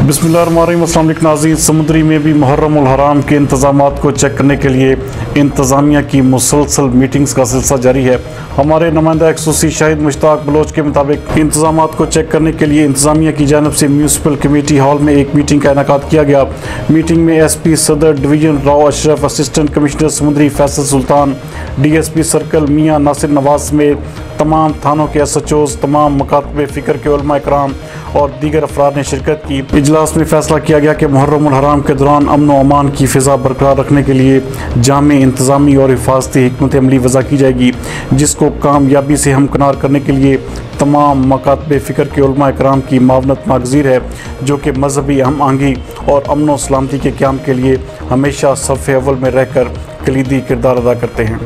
बिस्मिल्लाहिर्रहमानिर्रहीम। अस्सलाम वालेकुम नाज़रीन। समुंदरी में भी मुहर्रम और हराम के इंतज़ामात को चेक करने के लिए इंतज़ामिया की मुसलसल मीटिंग्स का सिलसिला जारी है। हमारे नुमाइंदा एक्सूसी शाहिद मुश्ताक बलोच के मुताबिक इंतज़ामात को चेक करने के लिए इंतज़ामिया की जानिब से म्यूनसिपल कमेटी हॉल में एक मीटिंग का इनेकाद किया गया। मीटिंग में SP सदर division Rao Ashraf, assistant commissioner समुंदरी फैसल सुल्तान, DSP सर्कल मियाँ नासिर नवाज समेत तमाम थानों के SHOs, तमाम मकातबे फ़िक्र के उलमा इकराम और दीगर अफराद ने शिरकत की। इजलास में फैसला किया गया कि मुहर्रम और हराम के दौरान अमन व अमान की फ़िज़ा बरकरार रखने के लिए जामे इंतज़ामी और हिफाजती हिकमत अमली वज़ा की जाएगी, जिसको कामयाबी से हमकिनार करने के लिए तमाम मकातबे फ़िक्र के उलमा इकराम की मावनत नागज़ीर है, जो कि मजहबी हम आहंगी और अमन व सलामती के क़याम के लिए हमेशा सफ़ अव्वल में रहकर कलीदी किरदार अदा करते हैं।